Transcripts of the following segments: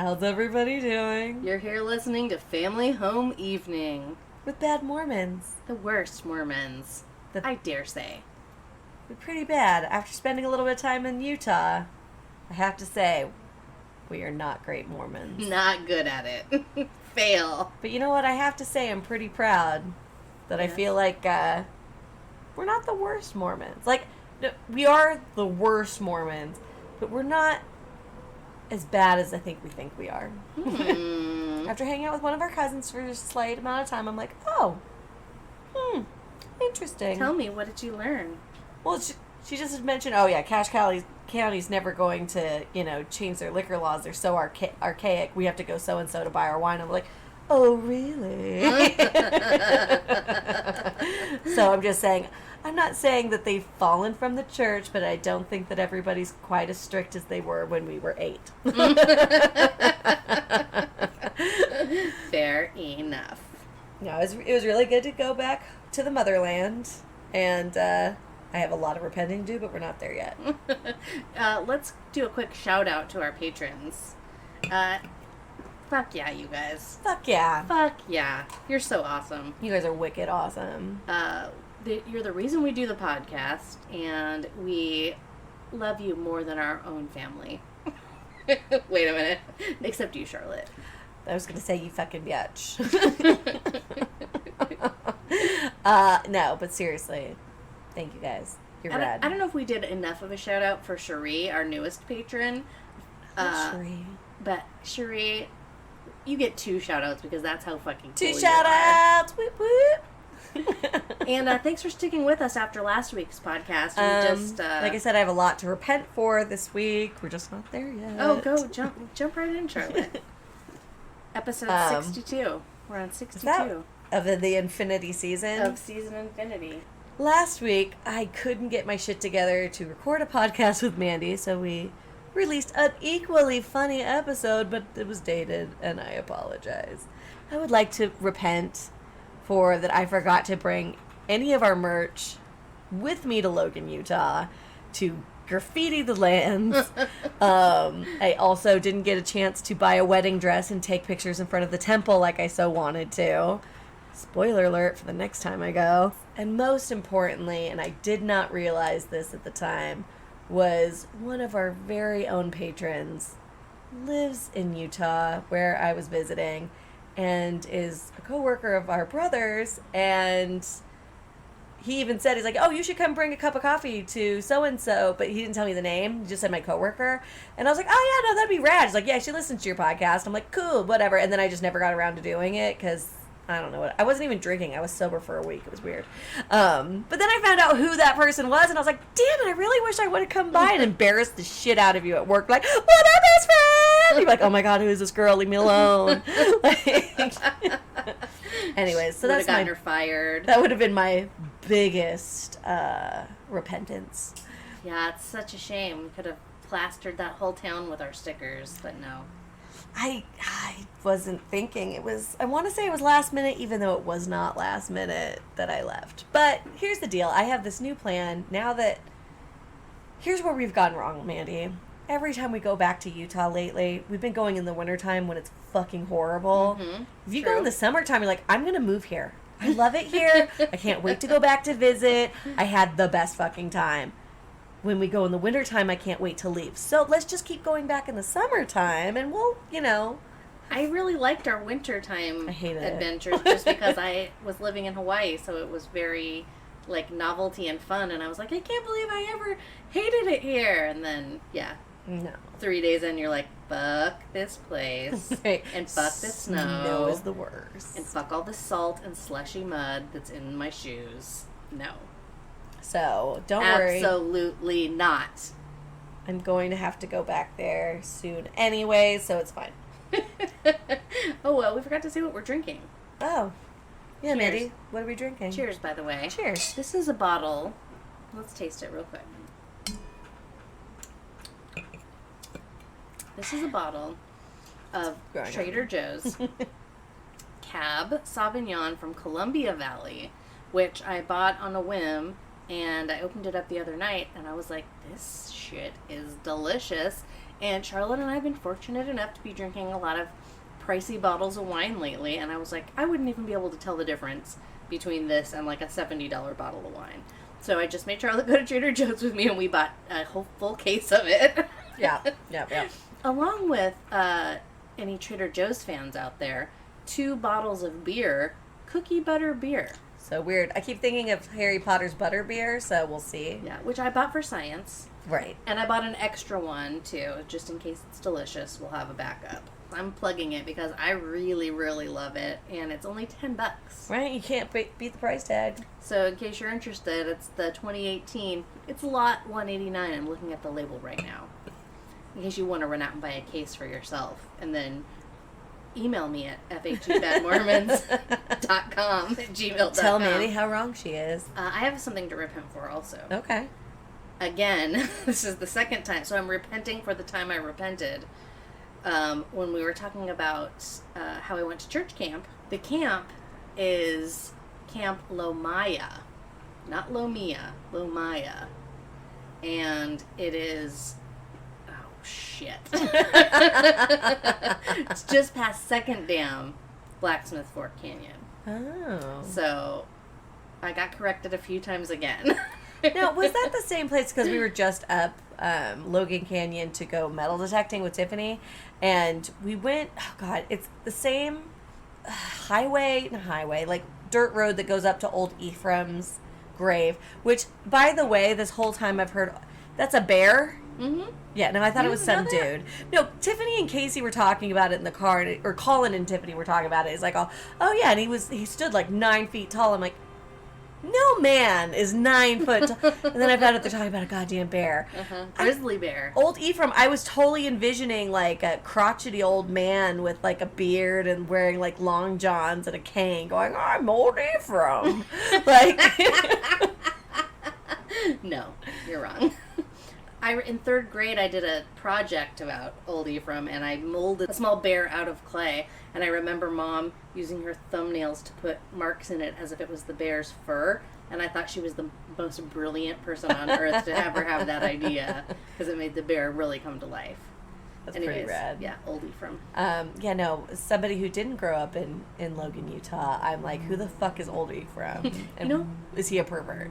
How's everybody doing? You're here listening to Family Home Evening. With bad Mormons. The worst Mormons. I dare say. We're pretty bad. After spending a little bit of time in Utah, I have to say, we are not great Mormons. Not good at it. Fail. But you know what? I have to say, I'm pretty proud that I feel like we're not the worst Mormons. Like, no, we are the worst Mormons, but we're not as bad as I think we are. After hanging out with one of our cousins for a slight amount of time, I'm like, interesting. Tell me, what did you learn? Well, she just mentioned, Cache County's never going to, change their liquor laws. They're so archaic. We have to go so-and-so to buy our wine. I'm like, oh, really? So I'm just saying, I'm not saying that they've fallen from the church, but I don't think that everybody's quite as strict as they were when we were 8. Fair enough. No, it was really good to go back to the motherland, and I have a lot of repenting to do, but we're not there yet. Let's do a quick shout out to our patrons. Fuck yeah, you guys. Fuck yeah. Fuck yeah. You're so awesome. You guys are wicked awesome. You're the reason we do the podcast, and we love you more than our own family. Wait a minute. Except you, Charlotte. I was going to say, you fucking bitch. No, but seriously, thank you guys. You're rad. I don't know if we did enough of a shout out for Cherie, our newest patron. Cherie. But Cherie, you get 2 shout outs because that's how fucking cool 2 shout outs. Whoop whoop. And thanks for sticking with us after last week's podcast. Like I said, I have a lot to repent for this week. We're just not there yet. Oh, go jump right in, Charlotte. Episode 62. We're on 62 of the Infinity season. Of season Infinity. Last week, I couldn't get my shit together to record a podcast with Mandi, so we released an equally funny episode, but it was dated, and I apologize. I would like to repent for that I forgot to bring any of our merch with me to Logan, Utah, to graffiti the lands. I also didn't get a chance to buy a wedding dress and take pictures in front of the temple like I so wanted to. Spoiler alert for the next time I go. And most importantly, and I did not realize this at the time, was one of our very own patrons lives in Utah, where I was visiting, and is a coworker of our brother's, and he even said, he's like, oh, you should come bring a cup of coffee to so-and-so, but he didn't tell me the name, he just said my coworker, and I was like, oh yeah, no, that'd be rad. He's like, yeah, she listens to your podcast. I'm like, cool, whatever, and then I just never got around to doing it, because I don't know what, I wasn't even drinking, I was sober for a week, it was weird, but then I found out who that person was, and I was like, damn it, I really wish I would have come by and embarrassed the shit out of you at work, like, what up, best friend? You're like, oh my god, who is this girl, leave me alone. Anyways, so that's gotten her fired. That would have been my biggest repentance. Yeah, it's such a shame. We could have plastered that whole town with our stickers, but no. I wasn't thinking. I want to say it was last minute, even though it was not last minute that I left. But here's the deal. I have this new plan now that... Here's where we've gone wrong, Mandi. Every time we go back to Utah lately, we've been going in the wintertime when it's fucking horrible. Mm-hmm. If you go in the summertime, you're like, I'm going to move here. I love it here. I can't wait to go back to visit. I had the best fucking time. When we go in the wintertime, I can't wait to leave. So let's just keep going back in the summertime, and we'll, I really liked our wintertime adventures just because I was living in Hawaii, so it was very, novelty and fun, and I was like, I can't believe I ever hated it here. And then, no. 3 days in, you're like, fuck this place, right. And fuck the snow. Snow is the worst. And fuck all the salt and slushy mud that's in my shoes. No. So, don't worry. Absolutely not. I'm going to have to go back there soon anyway, so it's fine. Oh, well, we forgot to say what we're drinking. Oh. Yeah, Cheers. Mandi, what are we drinking? Cheers, by the way. Cheers. This is a bottle. Let's taste it real quick. This is a bottle of Trader Joe's Cab Sauvignon from Columbia Valley, which I bought on a whim, and I opened it up the other night, and I was like, this shit is delicious. And Charlotte and I have been fortunate enough to be drinking a lot of pricey bottles of wine lately, and I was like, I wouldn't even be able to tell the difference between this and like a $70 bottle of wine. So I just made Charlotte go to Trader Joe's with me, and we bought a whole full case of it. Yeah. Along with any Trader Joe's fans out there, 2 bottles of beer, cookie butter beer. So weird. I keep thinking of Harry Potter's butter beer, so we'll see. Yeah, which I bought for science. Right. And I bought an extra one, too, just in case it's delicious. We'll have a backup. I'm plugging it because I really, really love it, and it's only $10. Right, you can't beat the price tag. So in case you're interested, it's the 2018. It's lot 189. I'm looking at the label right now. In case you want to run out and buy a case for yourself, and then email me at fhbadmormons.com@gmail.com. Tell Mandy how wrong she is. I have something to repent for also. Okay. Again, this is the second time, so I'm repenting for the time I repented. When we were talking about how I went to church camp, the camp is Camp Lomaya, not Lomia, Lomaya, and it is, oh shit, it's just past Second Dam, Blacksmith Fork Canyon. Oh. So I got corrected a few times again. Now, was that the same place? Because we were just up Logan Canyon to go metal detecting with Tiffany, and we went, oh God, it's the same like dirt road that goes up to old Ephraim's grave, which, by the way, this whole time I've heard, that's a bear? Mm-hmm. Yeah, no, I thought it was some dude. No, Tiffany and Casey were talking about it in the car, or Colin and Tiffany were talking about it. It's like, oh yeah, and he stood like 9 feet tall. I'm like, no man is 9 foot tall. And then I found out they're talking about a goddamn bear. Grizzly bear. Old Ephraim, I was totally envisioning like a crotchety old man with like a beard and wearing like long johns and a cane going, I'm old Ephraim. Like, no, you're wrong. In 3rd grade, I did a project about old Ephraim, and I molded a small bear out of clay. And I remember Mom using her thumbnails to put marks in it as if it was the bear's fur. And I thought she was the most brilliant person on earth to ever have that idea, because it made the bear really come to life. That's pretty rad. Yeah, old Ephraim. Yeah, no, somebody who didn't grow up in Logan, Utah, I'm like, who the fuck is old Ephraim? And is he a pervert?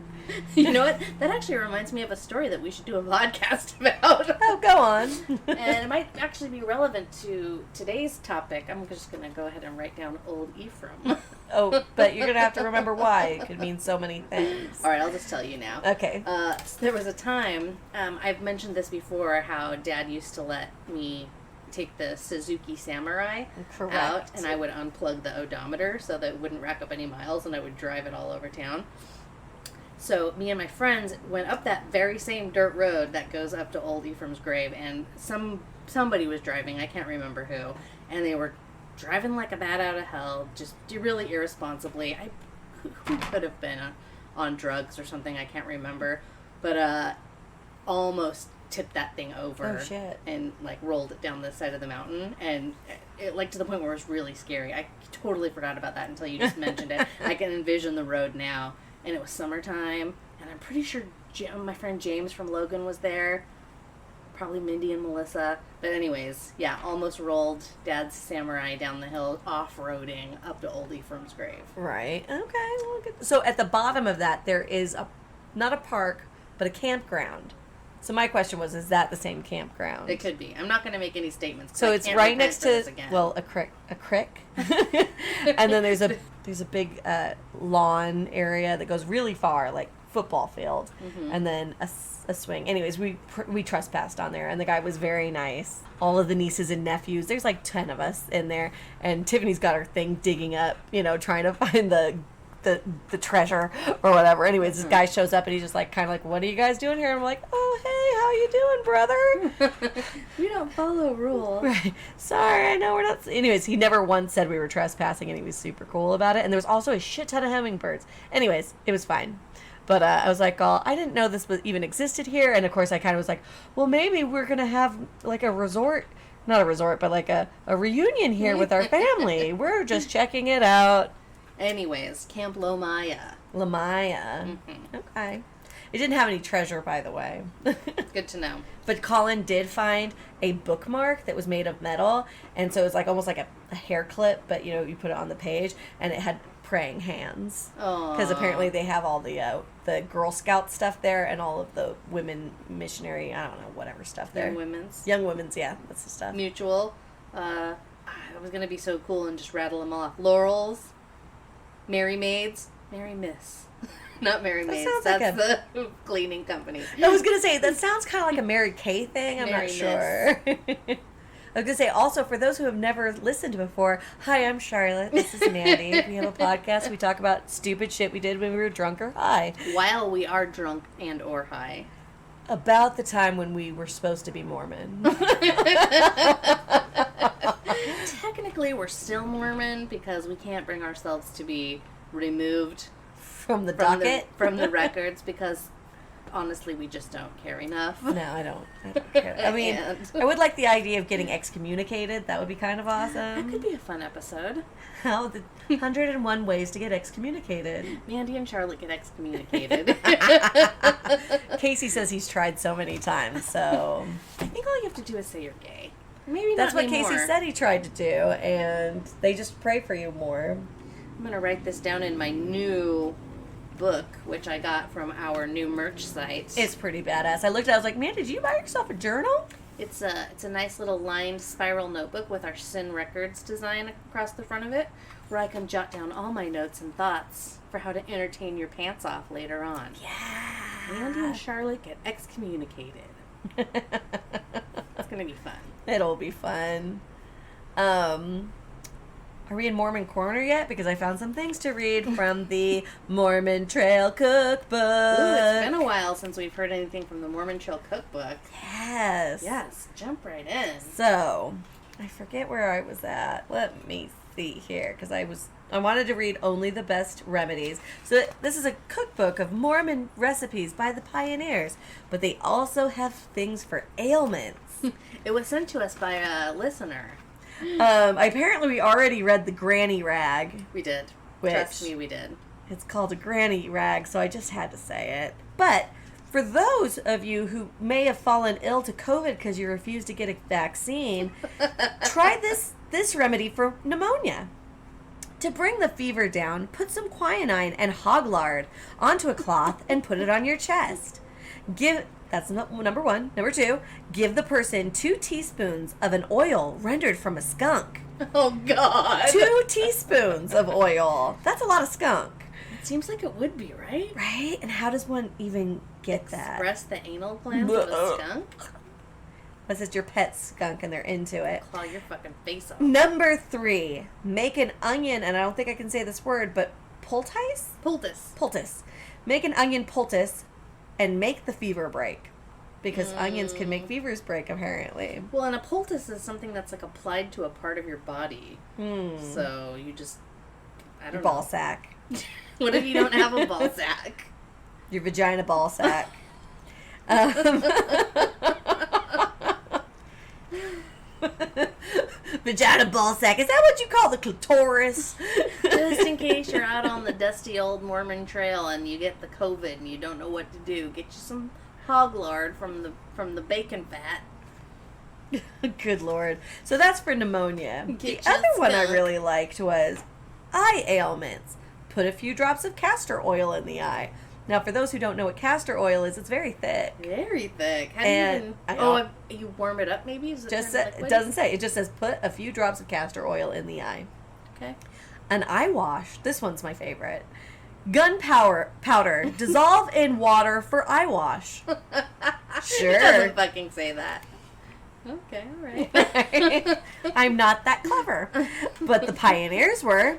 You know what? That actually reminds me of a story that we should do a podcast about. Oh, go on. And it might actually be relevant to today's topic. I'm just going to go ahead and write down old Ephraim. Oh, but you're going to have to remember why. It could mean so many things. All right, I'll just tell you now. Okay. So there was a time, I've mentioned this before, how Dad used to let me take the Suzuki Samurai out, and I would unplug the odometer so that it wouldn't rack up any miles, and I would drive it all over town. So me and my friends went up that very same dirt road that goes up to old Ephraim's grave, and somebody was driving, I can't remember who, and they were driving like a bat out of hell, just really irresponsibly. Who could have been on drugs or something, I can't remember, but almost tipped that thing over. Oh, shit. And like rolled it down the side of the mountain, and it like to the point where it was really scary. I totally forgot about that until you just mentioned it. I can envision the road now, and it was summertime, and I'm pretty sure my friend James from Logan was there, probably Mindy and Melissa, but anyways, yeah, almost rolled Dad's Samurai down the hill off-roading up to old Ephraim's grave. Right. Okay. Well, good. So at the bottom of that, there is not a park, but a campground. So my question was, is that the same campground? It could be. I'm not going to make any statements. So it's right next to, well, a creek, and then there's a big lawn area that goes really far, like football field, and then a swing. Anyways, we trespassed on there, and the guy was very nice. All of the nieces and nephews, there's like 10 of us in there, and Tiffany's got her thing digging up, trying to find the treasure or whatever. Anyways, this guy shows up and he's just like, kind of like, what are you guys doing here? And I'm like, oh, hey, how you doing, brother? We don't follow rules. Right. Sorry, I know we're not. Anyways, he never once said we were trespassing, and he was super cool about it. And there was also a shit ton of hummingbirds. Anyways, it was fine. But I was like, oh, I didn't know this even existed here. And of course, I kind of was like, well, maybe we're going to have like a resort. Not a resort, but like a reunion here with our family. We're just checking it out. Anyways, Camp Lomaya. Okay. It didn't have any treasure, by the way. Good to know. But Colin did find a bookmark that was made of metal, and so it was like almost like a hair clip, but you put it on the page, and it had praying hands. Because apparently they have all the Girl Scout stuff there, and all of the women missionary, I don't know, whatever stuff there. Young Women's, yeah, that's the stuff. Mutual. It was gonna be so cool and just rattle them off. Laurels, Mary Maids, Mary Miss. Not Mary Maids. That's the cleaning company. I was going to say, that sounds kind of like a Mary Kay thing. I'm not sure. I was going to say, also, for those who have never listened before, hi, I'm Charlotte. This is Mandy. We have a podcast. We talk about stupid shit we did when we were drunk or high. While we are drunk and or high. About the time when we were supposed to be Mormon. Technically, we're still Mormon because we can't bring ourselves to be removed from the docket? From the records, because honestly, we just don't care enough. No, I don't care. I mean, I would like the idea of getting excommunicated. That would be kind of awesome. That could be a fun episode. How the 101 ways to get excommunicated. Mandy and Charlotte get excommunicated. Casey says he's tried so many times, so... I think all you have to do is say you're gay. Maybe That's not what anymore. Casey said he tried to do, and they just pray for you more. I'm going to write this down in my new book, which I got from our new merch site. It's pretty badass. I looked at it, I was like, man, did you buy yourself a journal? It's a nice little lined spiral notebook with our Sin Records design across the front of it, where I can jot down all my notes and thoughts for how to entertain your pants off later on. Yeah. Mandy and Charlotte get excommunicated. It's going to be fun. It'll be fun. Are we in Mormon Corner yet? Because I found some things to read from the Mormon Trail Cookbook. Ooh, it's been a while since we've heard anything from the Mormon Trail Cookbook. Yes. Yes, jump right in. So, I forget where I was at. Let me see here, because I wanted to read only the best remedies. So this is a cookbook of Mormon recipes by the pioneers, but they also have things for ailments. It was sent to us by a listener. Apparently we already read the Granny Rag. We did. Trust me, we did. It's called a Granny Rag, so I just had to say it. But for those of you who may have fallen ill to COVID because you refused to get a vaccine, try this remedy for pneumonia. To bring the fever down, put some quinine and hog lard onto a cloth and put it on your chest. That's number one. Number two, give the person 2 teaspoons of an oil rendered from a skunk. Oh, God. 2 teaspoons of oil. That's a lot of skunk. It seems like it would be, right? Right? And how does one even get that? Express the anal glands of a skunk? This is your pet skunk and they're into it. Claw your fucking face off. Number 3, make an onion, and I don't think I can say this word, but poultice? Poultice. Make an onion poultice and make the fever break. Because onions can make fevers break, apparently. Well, and a poultice is something that's like applied to a part of your body. So you just, I don't know. Ball sack. What if you don't have a ball sack? Your vagina ball sack. Vagina ball sack. Is that what you call the clitoris? Just in case you're out on the dusty old Mormon trail and you get the COVID and you don't know what to do, get you some hog lard from the bacon fat. Good Lord. So that's for pneumonia. The other one I really liked was eye ailments. Put a few drops of castor oil in the eye. Now, for those who don't know what castor oil is, it's very thick. Very thick. You warm it up maybe? It doesn't say. It just says put a few drops of castor oil in the eye. Okay. An eye wash. This one's my favorite. Powder. Dissolve in water for eye wash. Sure. It doesn't fucking say that. Okay, all right. I'm not that clever. But the pioneers were.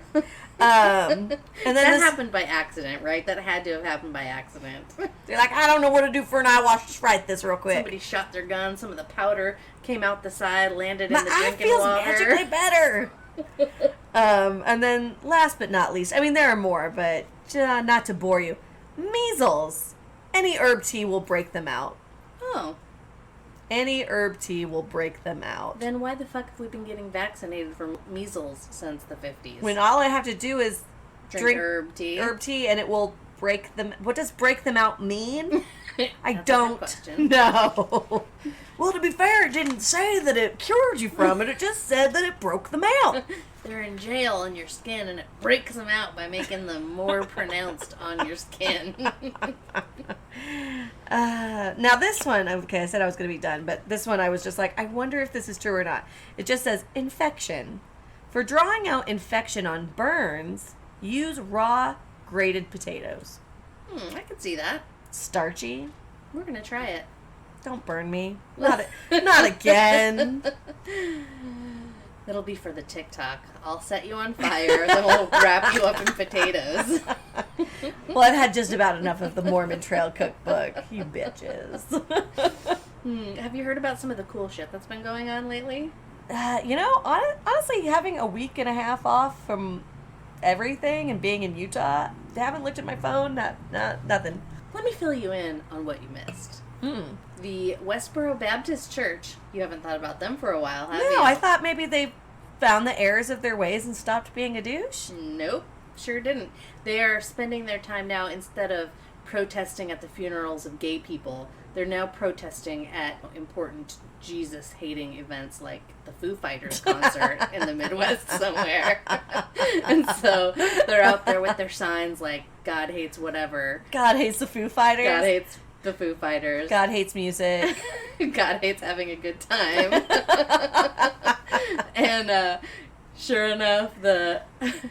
And then that happened by accident, right? That had to have happened by accident. They're like, I don't know what to do for an eye wash. Just write this real quick. Somebody shot their gun. Some of the powder came out the side, landed in the drinking feels water. Magically better. And then, last but not least, I mean, there are more, but not to bore you. Measles. Any herb tea will break them out. Oh. Any herb tea will break them out. Then why the fuck have we been getting vaccinated for measles since the 50s? When all I have to do is drink herb tea. And it will break them. What does break them out mean? I That's don't know. Well, to be fair, it didn't say that it cured you from it. It just said that it broke them out. They're in jail in your skin, and it breaks them out by making them more pronounced on your skin. Now this one, okay, I said I was going to be done, but this one I was just like, I wonder if this is true or not. It just says infection. For drawing out infection on burns, use raw grated potatoes. I could see that. Starchy. We're going to try it. Don't burn me. Not again. It'll be for the TikTok. I'll set you on fire, then we'll wrap you up in potatoes. Well, I've had just about enough of the Mormon Trail cookbook. You bitches. Have you heard about some of the cool shit that's been going on lately? Honestly, having a week and a half off from everything and being in Utah, I haven't looked at my phone. Nothing. Let me fill you in on what you missed. The Westboro Baptist Church. You haven't thought about them for a while, have you? No, I thought maybe they found the errors of their ways and stopped being a douche. Nope, sure didn't. They are spending their time now, instead of protesting at the funerals of gay people, they're now protesting at important Jesus-hating events like the Foo Fighters concert in the Midwest somewhere. And so they're out there with their signs like, God hates whatever. God hates the Foo Fighters. God hates the Foo Fighters. God hates music. God hates having a good time. And sure enough, the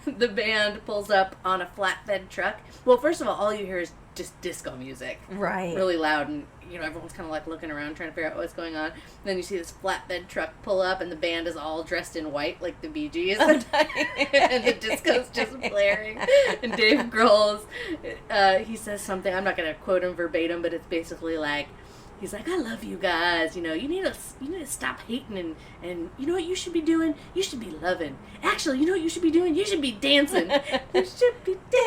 band pulls up on a flatbed truck. Well, first of all you hear is just disco music. Right. Really loud, and everyone's kind of like looking around trying to figure out what's going on. And then you see this flatbed truck pull up, and the band is all dressed in white like the Bee Gees. And the disco's just blaring. And Dave Grohl's, he says something, I'm not going to quote him verbatim, but it's basically like, he's like, I love you guys. You need to stop hating, and you know what you should be doing? You should be loving. Actually, you know what you should be doing? You should be dancing. You should be dancing.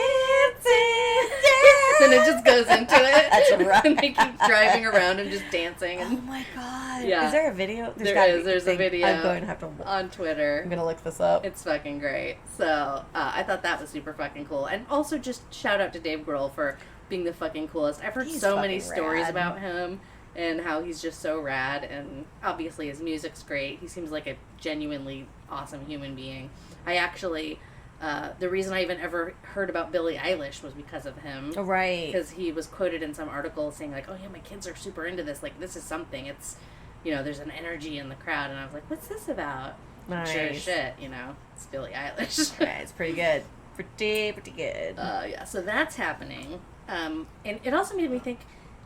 And it just goes into it. That's right. And they keep driving around and just dancing. And, oh my god. Yeah. Is there a video? There's a video. I'm going to have to on Twitter. I'm going to look this up. It's fucking great. So I thought that was super fucking cool. And also just shout out to Dave Grohl for being the fucking coolest. I've heard so many stories about him and how he's just so rad, and obviously his music's great. He seems like a genuinely awesome human being. I actually, the reason I even ever heard about Billie Eilish was because of him. Oh, right. Because he was quoted in some article saying like, oh yeah, my kids are super into this. Like, this is something. It's, there's an energy in the crowd. And I was like, what's this about? Nice. Sure as shit, it's Billie Eilish. Yeah, it's pretty good. Pretty good. Yeah, so that's happening. And it also made me think,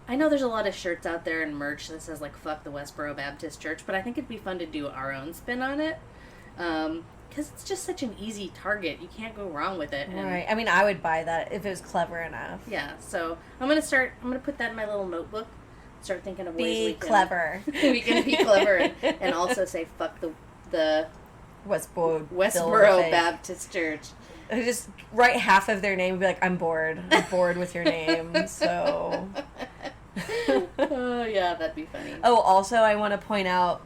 I know there's a lot of shirts out there and merch that says, like, fuck the Westboro Baptist Church, but I think it'd be fun to do our own spin on it. Because it's just such an easy target. You can't go wrong with it. And, right. I mean, I would buy that if it was clever enough. Yeah, so I'm going to put that in my little notebook. Start thinking of ways we can... clever. We can be clever and also say, fuck the Westboro Baptist Church. Just write half of their name and be like, I'm bored. I'm bored with your name, so... Oh, yeah, that'd be funny. Oh, also, I want to point out,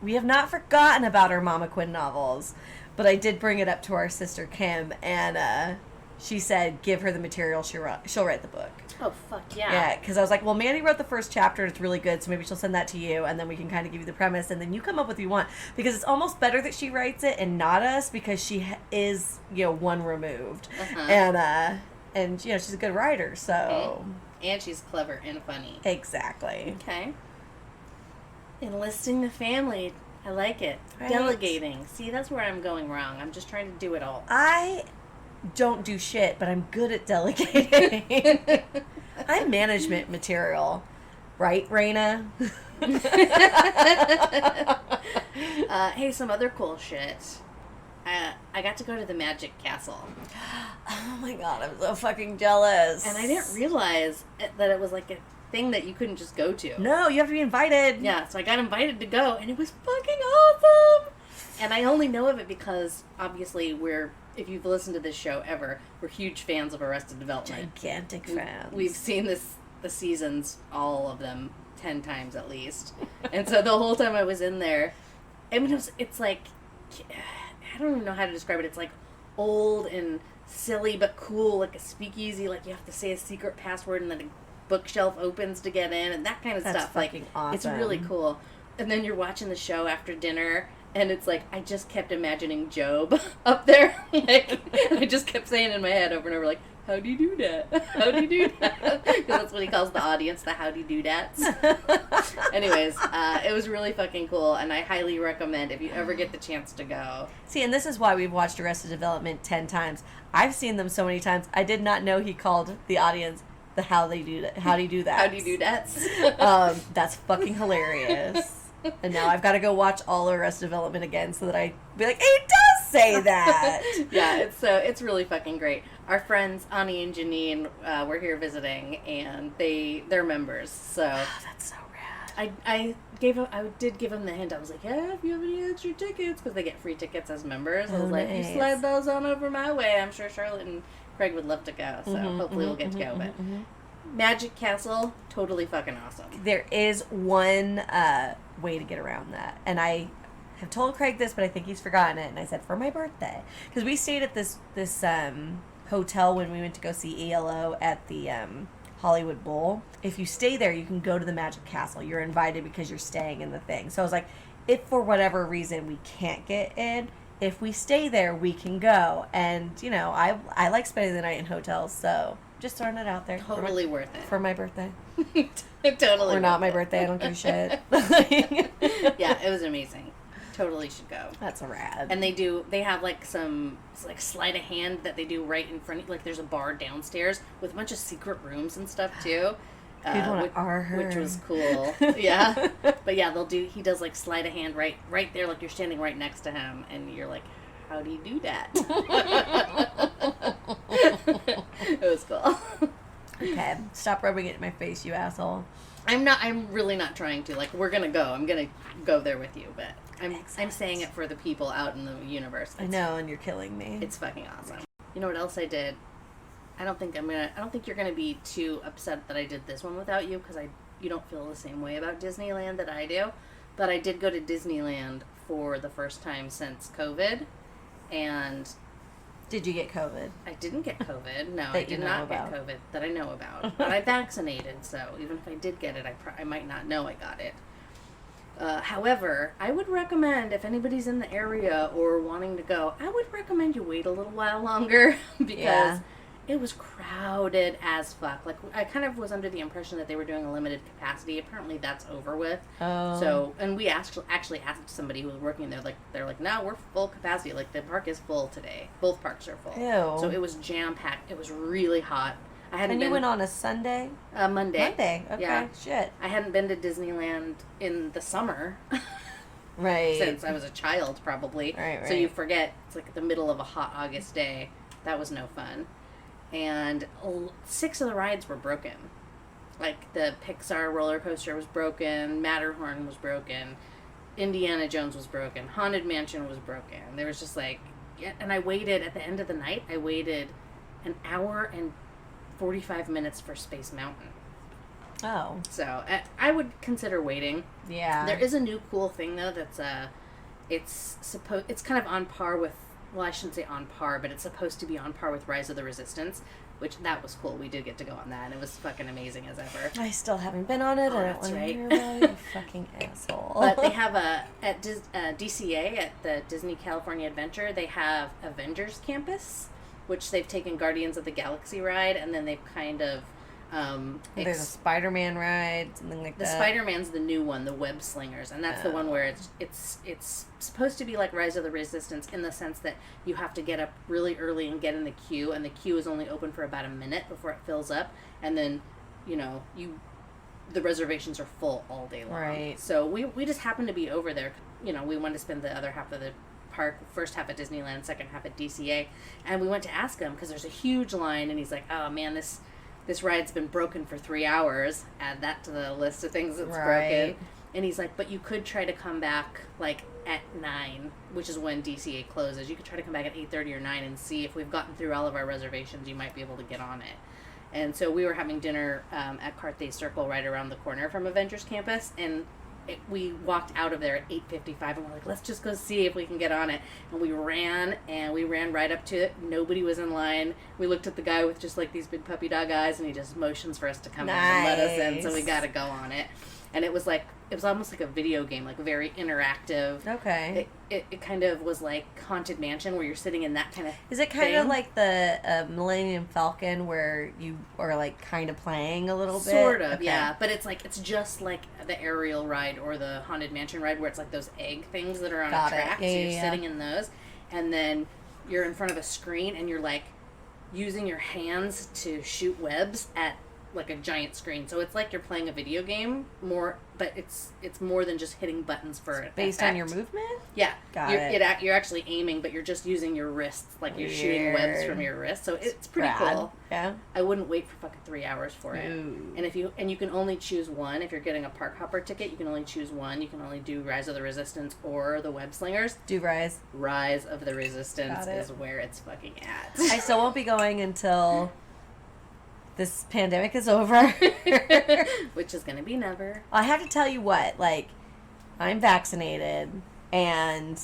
we have not forgotten about our Mama Quinn novels, but I did bring it up to our sister Kim, and she said give her the material, she'll write the book. Oh, fuck yeah. Yeah, because I was like, well, Mandy wrote the first chapter, and it's really good, so maybe she'll send that to you, and then we can kind of give you the premise, and then you come up with what you want. Because it's almost better that she writes it and not us, because she is, one removed. And she's a good writer, so... And she's clever and funny. Exactly. Okay. Enlisting the family. I like it. Right. Delegating. See, that's where I'm going wrong. I'm just trying to do it all. I don't do shit, but I'm good at delegating. I'm management material. Right, Raina? Hey, some other cool shit. I got to go to the Magic Castle. Oh my god, I'm so fucking jealous. And I didn't realize that it was like a thing that you couldn't just go to. No, you have to be invited. Yeah, so I got invited to go, and it was fucking awesome! And I only know of it because, obviously, if you've listened to this show ever, we're huge fans of Arrested Development. Gigantic fans. We've seen the seasons, all of them, 10 times at least. And so the whole time I was in there, I mean, it's like... I don't even know how to describe it. It's like old and silly but cool, like a speakeasy, like you have to say a secret password and then a bookshelf opens to get in and that kind of stuff. Like, awesome. It's really cool. And then you're watching the show after dinner and it's like, I just kept imagining Job up there. Like, I just kept saying in my head over and over, like, how do you do that? How do you do that? Because that's what he calls the audience, the how do you do dats. Anyways, it was really fucking cool, and I highly recommend if you ever get the chance to go. See, and this is why we've watched Arrested Development 10 times. I've seen them so many times. I did not know he called the audience the how do you do that. How do you do dats? That's fucking hilarious. And now I've got to go watch all Arrested Development again so that I be like, he does say that. Yeah, it's really fucking great. Our friends Ani and Janine were here visiting, and they're members. So that's so rad. I did give them the hint. I was like, yeah, if you have any extra tickets, because they get free tickets as members. I was like, you slide those on over my way. I'm sure Charlotte and Craig would love to go. So hopefully we'll get to go. But Magic Castle, totally fucking awesome. There is one way to get around that, and I have told Craig this, but I think he's forgotten it. And I said for my birthday, because we stayed at this hotel when we went to go see ELO at the Hollywood Bowl. If you stay there, you can go to the Magic Castle. You're invited because you're staying in the thing. So I was like, if for whatever reason we can't get in, if we stay there, we can go. And you know, I like spending the night in hotels, so just throwing it out there. Totally worth it for my birthday. Totally. Or not my birthday. I don't give a shit. Yeah, it was amazing. Totally should go. That's rad. And they have like some like sleight of hand that they do right in front of, like there's a bar downstairs with a bunch of secret rooms and stuff too. Which was cool. Yeah. But yeah, he does like sleight of hand right there, like you're standing right next to him and you're like, how do you do that? It was cool. Okay. Stop rubbing it in my face, you asshole. I'm really not trying to. Like, we're gonna go. I'm gonna go there with you, but I'm saying it for the people out in the universe. I know, and you're killing me. It's fucking awesome. You know what else I did? I don't think you're gonna be too upset that I did this one without you, because you don't feel the same way about Disneyland that I do. But I did go to Disneyland for the first time since COVID, and did you get COVID? I didn't get COVID. No, I did not get COVID that I know about. But I vaccinated, so even if I did get it, I might not know I got it. However, I would recommend, if anybody's in the area or wanting to go, I would recommend you wait a little while longer because it was crowded as fuck. Like, I kind of was under the impression that they were doing a limited capacity. Apparently, that's over with. Oh. So, and we actually asked somebody who was working there. Like, they're like, no, we're full capacity. Like, the park is full today. Both parks are full. Ew. So it was jam packed. It was really hot. You went on a Sunday? Monday. Monday. Okay. Yeah. Shit. I hadn't been to Disneyland in the summer. Right. Since I was a child, probably. Right. So you forget it's like the middle of a hot August day. That was no fun. And 6 of the rides were broken. Like, the Pixar roller coaster was broken, Matterhorn was broken, Indiana Jones was broken, Haunted Mansion was broken. There was just like, and I waited, at the end of the night, I waited an hour and 45 minutes for Space Mountain. Oh. So, I would consider waiting. Yeah. There is a new cool thing, though, that's, it's kind of on par with, well, I shouldn't say on par, but it's supposed to be on par with Rise of the Resistance, which that was cool. We did get to go on that, and it was fucking amazing as ever. I still haven't been on it. I don't want to hear about it, you fucking asshole. But they have at DCA, at the Disney California Adventure, they have Avengers Campus, which they've taken Guardians of the Galaxy ride, and then they've kind of there's a Spider-Man ride, something like that. The Spider-Man's the new one, the Web Slingers, and that's the one where it's supposed to be like Rise of the Resistance in the sense that you have to get up really early and get in the queue, and the queue is only open for about a minute before it fills up, and then the reservations are full all day long. Right. So we just happened to be over there. We wanted to spend the other half of the park, first half at Disneyland, second half at DCA, and we went to ask him because there's a huge line, and he's like, "Oh man, this ride's been broken for 3 hours. Add that to the list of things that's broken." And he's like, "But you could try to come back like at 9, which is when DCA closes. You could try to come back at 8:30 or 9 and see if we've gotten through all of our reservations. You might be able to get on it." And so we were having dinner at Carthay Circle right around the corner from Avengers Campus, and we walked out of there at 8:55, and we're like, let's just go see if we can get on it. And we ran right up to it. Nobody was in line. We looked at the guy with just like these big puppy dog eyes, and he just motions for us to come in and let us in. So we got to go on it. And it was almost like a video game, like very interactive. Okay. It kind of was like Haunted Mansion, where you're sitting in that kind of Is it kind of like the Millennium Falcon, where you are like kind of playing a little bit? Sort of, okay. yeah. But it's just like the aerial ride or the Haunted Mansion ride, where it's like those egg things that are on a track. Yeah, so you're sitting in those, and then you're in front of a screen, and you're like using your hands to shoot webs at like a giant screen. So it's like you're playing a video game but it's more than just hitting buttons for it. Based on your movement? Yeah. Got it. You're actually aiming, but you're just using your wrists, like you're shooting webs from your wrists. So it's pretty cool. Yeah. I wouldn't wait for fucking 3 hours for it. Ooh. And you can only choose one. If you're getting a park hopper ticket, you can only choose one. You can only do Rise of the Resistance or the Web Slingers. Do Rise. Rise of the Resistance is where it's fucking at. I still won't be going until this pandemic is over. Which is going to be never. I have to tell you what, like, I'm vaccinated, and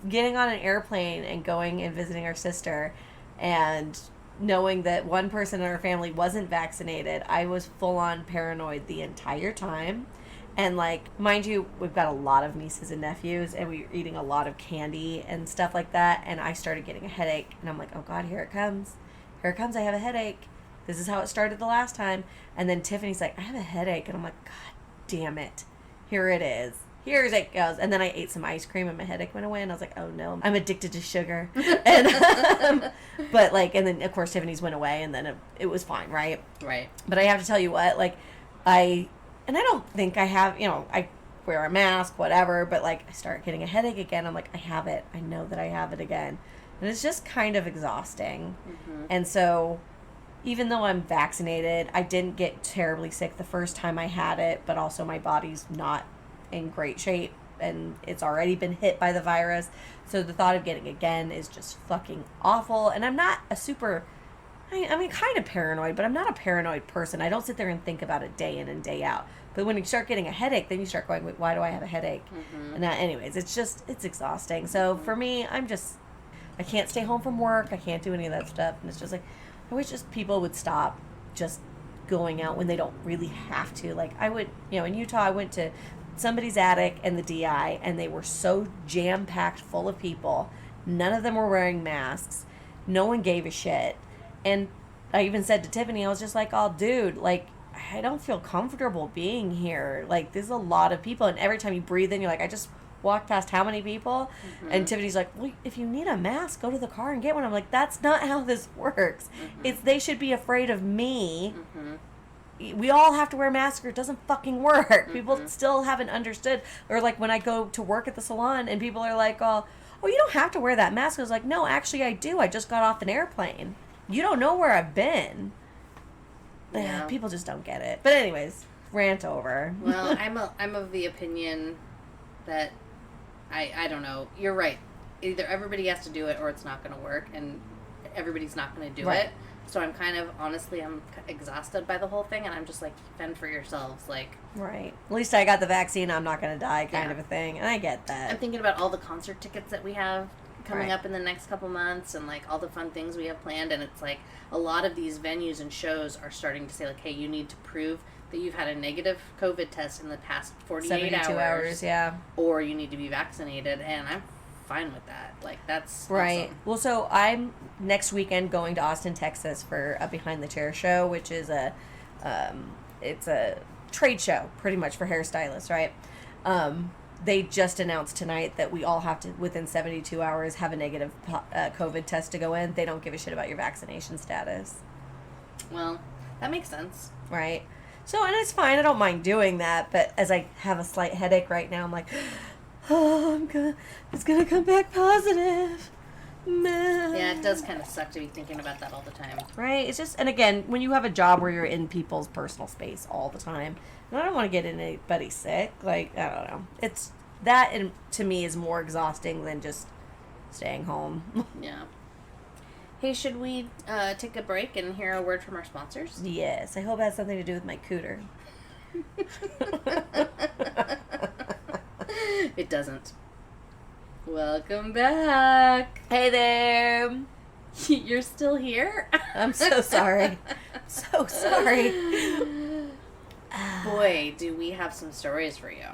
getting on an airplane and going and visiting our sister and knowing that one person in our family wasn't vaccinated, I was full on paranoid the entire time. And, like, mind you, we've got a lot of nieces and nephews, and we were eating a lot of candy and stuff like that, and I started getting a headache, and I'm like, oh God, here it comes. Here it comes, I have a headache. This is how it started the last time. And then Tiffany's like, I have a headache. And I'm like, God damn it. Here it is. Here it goes. And then I ate some ice cream and my headache went away. And I was like, oh no, I'm addicted to sugar. And, but like, and then of course Tiffany's went away and then it was fine, right? Right. But I have to tell you what, like, I don't think I have, I wear a mask, whatever, but like I start getting a headache again. I'm like, I have it. I know that I have it again. And it's just kind of exhausting. Mm-hmm. And so, even though I'm vaccinated, I didn't get terribly sick the first time I had it, but also my body's not in great shape, and it's already been hit by the virus. So the thought of getting again is just fucking awful. And I'm not a super, I mean, kind of paranoid, but I'm not a paranoid person. I don't sit there and think about it day in and day out. But when you start getting a headache, then you start going, wait, why do I have a headache? Mm-hmm. And anyways, it's exhausting. So for me, I can't stay home from work. I can't do any of that stuff. And it's just like, I wish just people would stop just going out when they don't really have to. Like, I would, in Utah, I went to somebody's attic and the DI, and they were so jam-packed full of people. None of them were wearing masks. No one gave a shit. And I even said to Tiffany, I was just like, oh, dude, like, I don't feel comfortable being here. Like, there's a lot of people, and every time you breathe in, you're like, I just walked past how many people? Mm-hmm. And Tiffany's like, well, if you need a mask, go to the car and get one. I'm like, that's not how this works. Mm-hmm. They should be afraid of me. Mm-hmm. We all have to wear masks or it doesn't fucking work. Mm-hmm. People still haven't understood. Or like when I go to work at the salon and people are like, oh, you don't have to wear that mask. I was like, no, actually I do. I just got off an airplane. You don't know where I've been. Yeah. People just don't get it. But anyways, rant over. Well, I'm of the opinion that I don't know. You're right. Either everybody has to do it or it's not going to work, and everybody's not going to do it. So I'm kind of, honestly, I'm exhausted by the whole thing, and I'm just like, fend for yourselves. Like, right. At least I got the vaccine. I'm not going to die kind of a thing. And I get that. I'm thinking about all the concert tickets that we have coming up in the next couple months, and like all the fun things we have planned. And it's like a lot of these venues and shows are starting to say like, hey, you need to prove that you've had a negative COVID test in the past 48 hours, yeah. Or you need to be vaccinated, and I'm fine with that. Like, that's right. Awesome. Well, so I'm next weekend going to Austin, Texas for a Behind the Chair show, which is it's a trade show pretty much for hairstylists, right? They just announced tonight that we all have to, within 72 hours, have a negative COVID test to go in. They don't give a shit about your vaccination status. Well, that makes sense. Right. So, and it's fine. I don't mind doing that. But as I have a slight headache right now, I'm like, oh, it's going to come back positive. Man. Yeah, it does kind of suck to be thinking about that all the time. Right. It's just, and again, when you have a job where you're in people's personal space all the time, and I don't want to get anybody sick. Like, I don't know. It's that, and to me, is more exhausting than just staying home. Yeah. Hey, should we take a break and hear a word from our sponsors? Yes. I hope it has something to do with my cooter. It doesn't. Welcome back. Hey there. You're still here? I'm so sorry. So sorry. Boy, do we have some stories for you.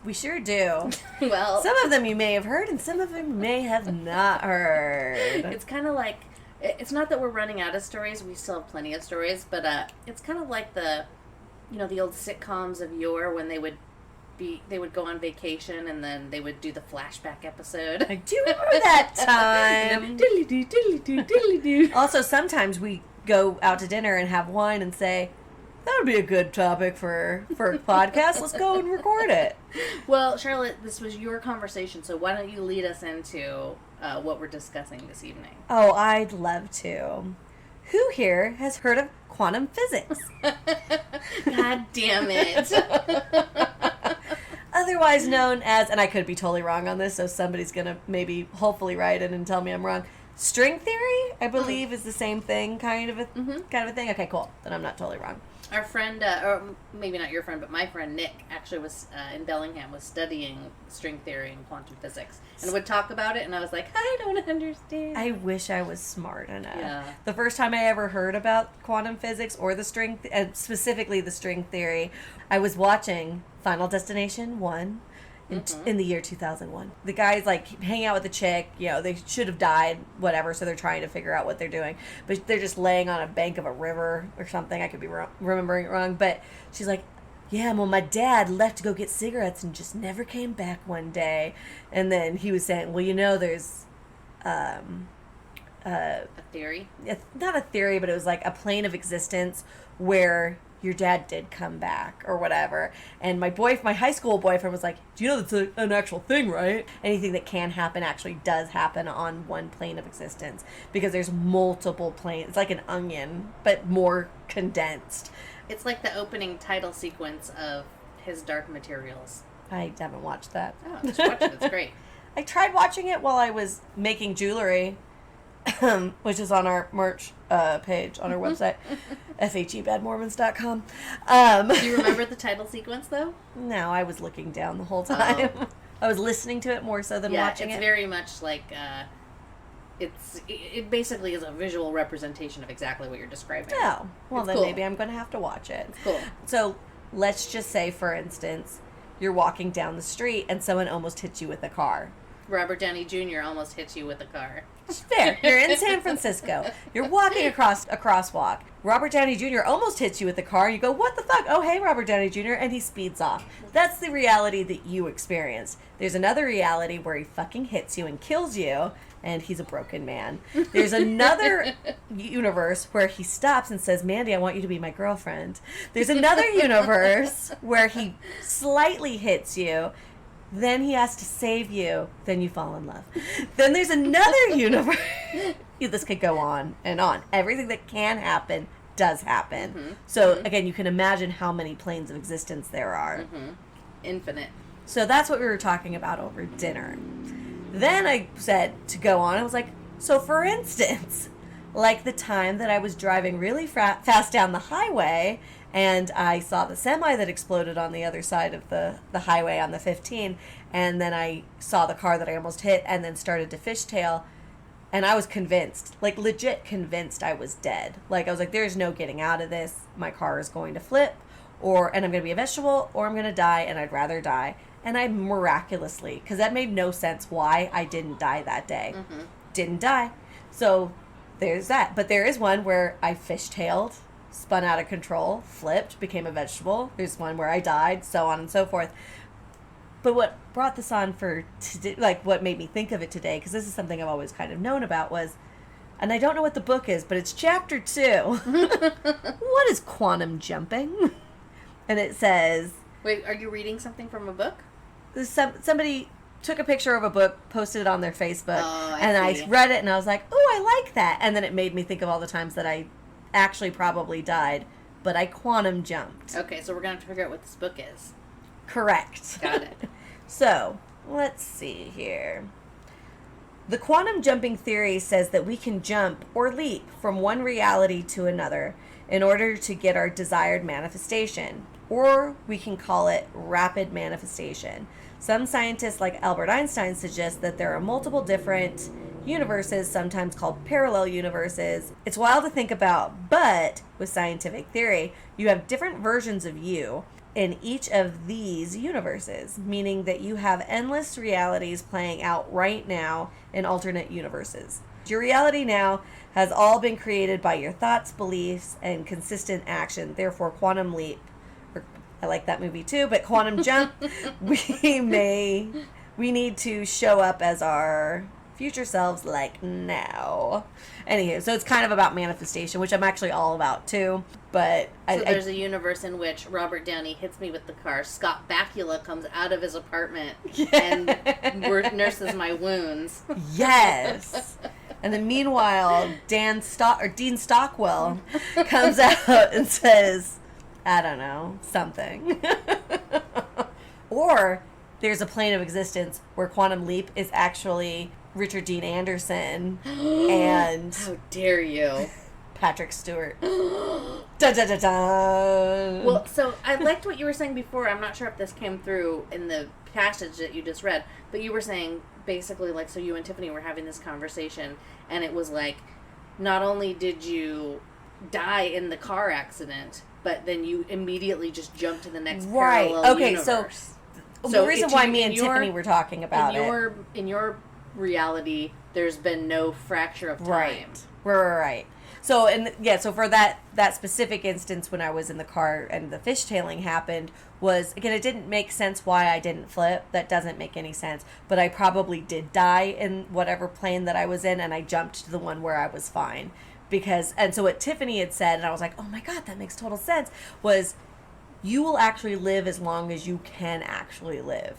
We sure do. Well, some of them you may have heard and some of them you may have not heard. It's kind of like, it's not that we're running out of stories. We still have plenty of stories, but it's kind of like the old sitcoms of yore when they would go on vacation and then they would do the flashback episode. I do remember that time. Diddly-doo, diddly-doo, diddly-doo. Also, sometimes we go out to dinner and have wine and say, that would be a good topic for a podcast. Let's go and record it. Well, Charlotte, this was your conversation, so why don't you lead us into what we're discussing this evening? Oh, I'd love to. Who here has heard of quantum physics? God damn it. Otherwise known as, and I could be totally wrong on this, so somebody's going to maybe hopefully write in and tell me I'm wrong. String theory, I believe, is the same thing, kind of a thing. Okay, cool. Then I'm not totally wrong. Our friend, or maybe not your friend, but my friend Nick actually was in Bellingham, was studying string theory and quantum physics, and would talk about it, and I was like, I don't understand. I wish I was smart enough. Yeah. The first time I ever heard about quantum physics or the string, specifically the string theory, I was watching Final Destination 1. In the year 2001. The guy's like hanging out with the chick, they should have died, whatever, so they're trying to figure out what they're doing. But they're just laying on a bank of a river or something. I could be remembering it wrong. But she's like, yeah, well, my dad left to go get cigarettes and just never came back one day. And then he was saying, well, there's a theory? Not a theory, but it was like a plane of existence where your dad did come back or whatever. And my high school boyfriend was like, do you know that's an actual thing, right? Anything that can happen actually does happen on one plane of existence because there's multiple planes. It's like an onion, but more condensed. It's like the opening title sequence of his Dark Materials. I haven't watched that. Oh, just watch it. It's great. I tried watching it while I was making jewelry, which is on our merch page on our website, FHEBadMormons.com. Do you remember the title sequence, though? No, I was looking down the whole time. Oh. I was listening to it more so than watching it. Yeah, it's very much like, it basically is a visual representation of exactly what you're describing. Oh, well it's then cool. Maybe I'm going to have to watch it. It's cool. So, let's just say, for instance, you're walking down the street and someone almost hits you with a car. Robert Downey Jr. almost hits you with a car. There. You're in San Francisco. You're walking across a crosswalk. Robert Downey Jr. almost hits you with a car. You go, what the fuck? Oh, hey, Robert Downey Jr. And he speeds off. That's the reality that you experienced. There's another reality where he fucking hits you and kills you, and he's a broken man. There's another universe where he stops and says, Mandi, I want you to be my girlfriend. There's another universe where he slightly hits you. Then he has to save you. Then you fall in love. Then there's another universe. This could go on and on. Everything that can happen does happen. Mm-hmm. So, again, you can imagine how many planes of existence there are. Mm-hmm. Infinite. So that's what we were talking about over dinner. Then I said to go on. I was like, so for instance, like the time that I was driving really fast down the highway and I saw the semi that exploded on the other side of the highway on the 15, and then I saw the car that I almost hit and then started to fishtail, and I was convinced, like legit convinced I was dead. Like I was like, there's no getting out of this. My car is going to flip, and I'm going to be a vegetable, or I'm going to die, and I'd rather die. And I miraculously, because that made no sense why I didn't die that day. Mm-hmm. Didn't die. So there's that. But there is one where I fishtailed, spun out of control, flipped, became a vegetable. There's one where I died, so on and so forth. But what brought this on for today, like what made me think of it today, because this is something I've always kind of known about, was, and I don't know what the book is, but it's chapter 2. What is quantum jumping? And it says... Wait, are you reading something from a book? Somebody took a picture of a book, posted it on their Facebook, I read it, and I was like, oh, I like that. And then it made me think of all the times that I actually probably died, but I quantum jumped. Okay, so we're going to have to figure out what this book is. Correct. Got it. So, let's see here. The quantum jumping theory says that we can jump or leap from one reality to another in order to get our desired manifestation. or we can call it rapid manifestation. Some scientists like Albert Einstein suggest that there are multiple different universes, sometimes called parallel universes. It's wild to think about, but with scientific theory, you have different versions of you in each of these universes, meaning that you have endless realities playing out right now in alternate universes. Your reality now has all been created by your thoughts, beliefs, and consistent action. Therefore, quantum leap, I like that movie too, but quantum jump, we need to show up as our future selves like now. Anywho, so it's kind of about manifestation, which I'm actually all about too. But there's a universe in which Robert Downey hits me with the car. Scott Bakula comes out of his apartment and nurses my wounds. Yes. And then meanwhile, Dean Stockwell comes out and says, I don't know, something. Or there's a plane of existence where quantum leap is actually Richard Dean Anderson and... How dare you. Patrick Stewart. Da, da, da, da. Well, so I liked what you were saying before. I'm not sure if this came through in the passage that you just read, but you were saying basically like, so you and Tiffany were having this conversation, and it was like, not only did you die in the car accident, but then you immediately just jumped to the next parallel universe. So the reason why me and Tiffany were talking about in your reality, there's been no fracture of time. Right. So so for that specific instance when I was in the car and the fishtailing happened was, again, it didn't make sense why I didn't flip. That doesn't make any sense. But I probably did die in whatever plane that I was in, and I jumped to the one where I was fine. And so what Tiffany had said, and I was like, oh my God, that makes total sense, was you will actually live as long as you can actually live.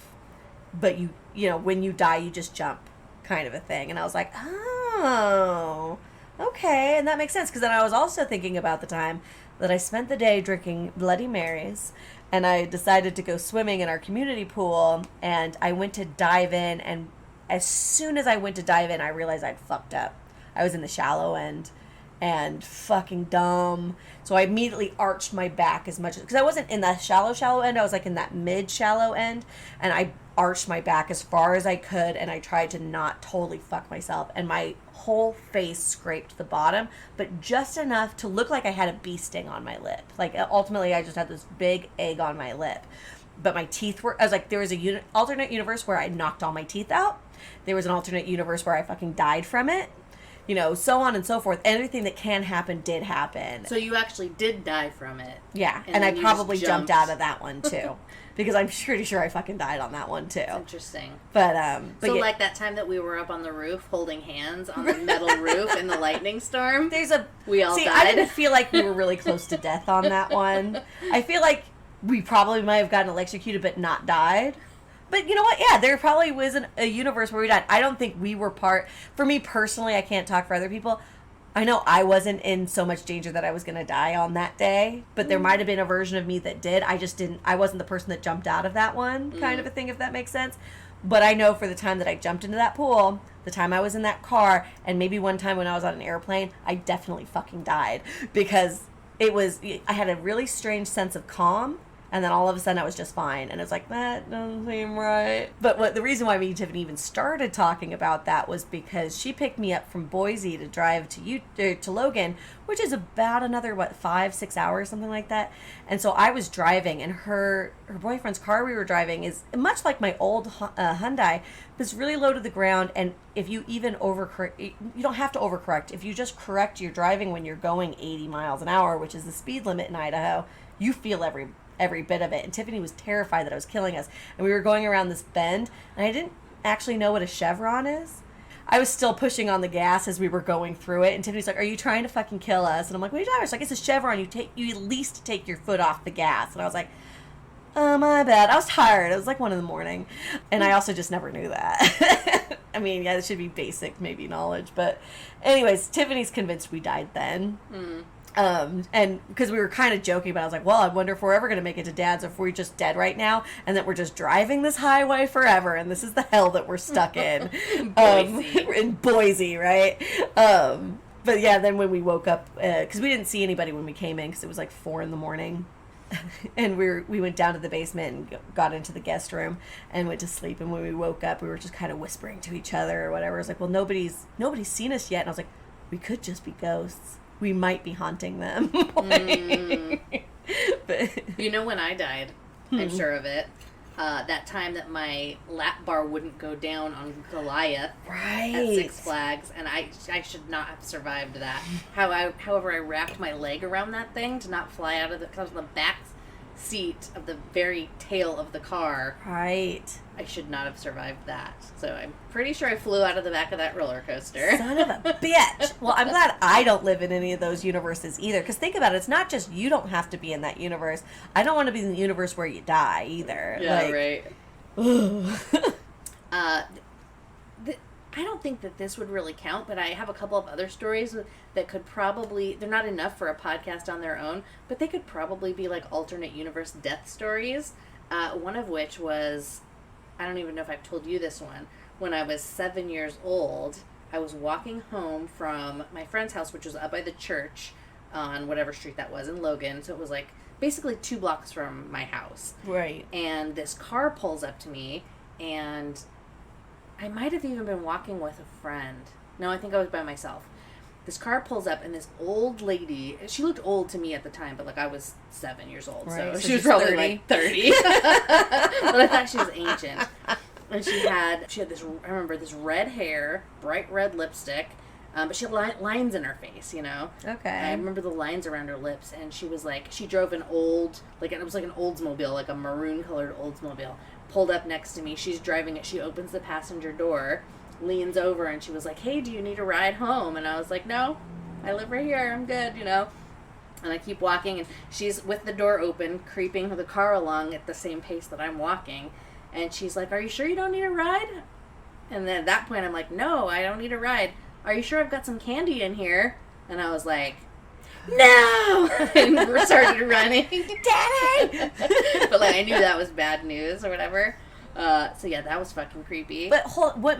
But you know, when you die, you just jump, kind of a thing. And I was like, oh, okay. And that makes sense. Because then I was also thinking about the time that I spent the day drinking Bloody Marys, and I decided to go swimming in our community pool, and I went to dive in, and as soon as I went to dive in, I realized I'd fucked up. I was in the shallow end, and fucking dumb. So I immediately arched my back as much as, because I wasn't in the shallow end, I was like in that mid-shallow end, and I arched my back as far as I could, and I tried to not totally fuck myself, and my whole face scraped the bottom, but just enough to look like I had a bee sting on my lip. Like, ultimately, I just had this big egg on my lip. But my teeth were, I was like, there was a alternate universe where I knocked all my teeth out. There was an alternate universe where I fucking died from it. You know, so on and so forth. Anything that can happen did happen. So you actually did die from it. Yeah, and I probably jumped out of that one too. Because I'm pretty sure I fucking died on that one too. That's interesting. But so yeah. Like that time that we were up on the roof holding hands on the metal roof in the lightning storm. We all died. I didn't feel like we were really close to death on that one. I feel like we probably might have gotten electrocuted but not died. But you know what? Yeah, there probably wasn't a universe where we died. I don't think we were for me personally, I can't talk for other people. I know I wasn't in so much danger that I was going to die on that day, but there might have been a version of me that did. I wasn't the person that jumped out of that one, kind of a thing, if that makes sense. But I know for the time that I jumped into that pool, the time I was in that car, and maybe one time when I was on an airplane, I definitely fucking died. Because I had a really strange sense of calm. And then all of a sudden I was just fine. And it was like, that doesn't seem right. But the reason why me and Tiffany even started talking about that was because she picked me up from Boise to drive to Logan, which is about another, 5-6 hours, something like that. And so I was driving, and her boyfriend's car we were driving is much like my old Hyundai. It's really low to the ground, and if you even overcorrect, you don't have to overcorrect. If you just correct your driving when you're going 80 miles an hour, which is the speed limit in Idaho, you feel every bit of it. And Tiffany was terrified that I was killing us. And we were going around this bend, and I didn't actually know what a chevron is. I was still pushing on the gas as we were going through it, and Tiffany's like, are you trying to fucking kill us? And I'm like, what are you talking about? She's like, it's a chevron. You at least take your foot off the gas. And I was like, oh, my bad. I was tired. It was like 1 a.m. And I also just never knew that. I mean, yeah, it should be basic, maybe, knowledge. But anyways, Tiffany's convinced we died then. And because we were kind of joking, but I was like, well, I wonder if we're ever going to make it to Dad's, or if we're just dead right now, and that we're just driving this highway forever, and this is the hell that we're stuck in. In Boise, right? But yeah, then when we woke up, because we didn't see anybody when we came in, because it was like 4 a.m. and we went down to the basement and got into the guest room and went to sleep. And when we woke up, we were just kind of whispering to each other or whatever. It was like, well, nobody's seen us yet. And I was like, we could just be ghosts. We might be haunting them. But you know, when I died, I'm sure of it. That time that my lap bar wouldn't go down on Goliath at Six Flags, and I should not have survived that. However, I wrapped my leg around that thing to not fly out of because I was in the back seat of the very tail of the car. Right. I should not have survived that. So I'm pretty sure I flew out of the back of that roller coaster. Son of a bitch. Well, I'm glad I don't live in any of those universes either. Because think about it. It's not just you don't have to be in that universe. I don't want to be in the universe where you die either. Yeah, right. I don't think that this would really count, but I have a couple of other stories that could probably, they're not enough for a podcast on their own, but they could probably be like alternate universe death stories. One of which was, I don't even know if I've told you this one. When I was 7 years old, I was walking home from my friend's house, which was up by the church on whatever street that was in Logan. So it was like basically 2 blocks from my house. Right. And this car pulls up to me, and I might have even been walking with a friend. No, I think I was by myself. This car pulls up, and this old lady, she looked old to me at the time, but like I was 7 years old, right, so she was probably 30. like 30. But I thought she was ancient. And she had this, I remember, this red hair, bright red lipstick, but she had lines in her face, you know? Okay. I remember the lines around her lips, and she was like, she drove an old, like, it was like an Oldsmobile, like a maroon-colored Oldsmobile, pulled up next to me. She's driving it. She opens the passenger door, leans over, and she was like, hey, do you need a ride home? And I was like, no, I live right here. I'm good, you know? And I keep walking, and she's with the door open, creeping the car along at the same pace that I'm walking. And she's like, are you sure you don't need a ride? And then at that point, I'm like, no, I don't need a ride. Are you sure I've got some candy in here? And I was like, no! And we started running. Daddy! But like, I knew that was bad news or whatever. So yeah, that was fucking creepy. But what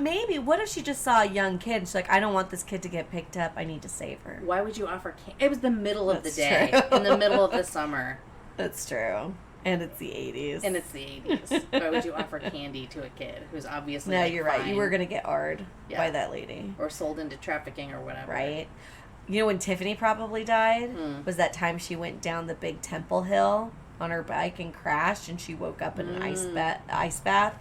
if she just saw a young kid and she's like, I don't want this kid to get picked up. I need to save her. Why would you offer candy? It was the middle of the day. True. In the middle of the summer. That's true. And it's the 80s. And it's the 80s. Why would you offer candy to a kid who's obviously No, like, you're fine. right. You were going to get hard by that lady. Or sold into trafficking or whatever. Right. You know when Tiffany probably died? Was that time she went down the big Temple Hill on her bike and crashed, and she woke up in an ice bath.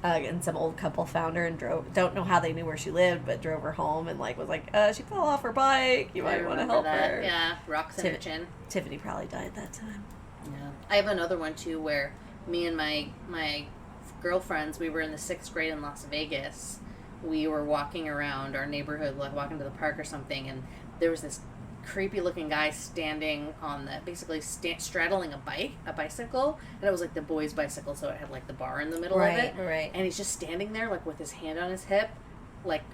And some old couple found her and don't know how they knew where she lived, but drove her home and like was like, she fell off her bike. You might want to help her. Yeah, rocks in her chin. Tiffany probably died that time. Yeah. I have another one too where me and my girlfriends, we were in the 6th grade in Las Vegas. We were walking around our neighborhood, like walking to the park or something, and there was this creepy looking guy standing on the, basically straddling a bicycle, and it was like the boys' bicycle, so it had like the bar in the middle of it. Right. And he's just standing there like with his hand on his hip, like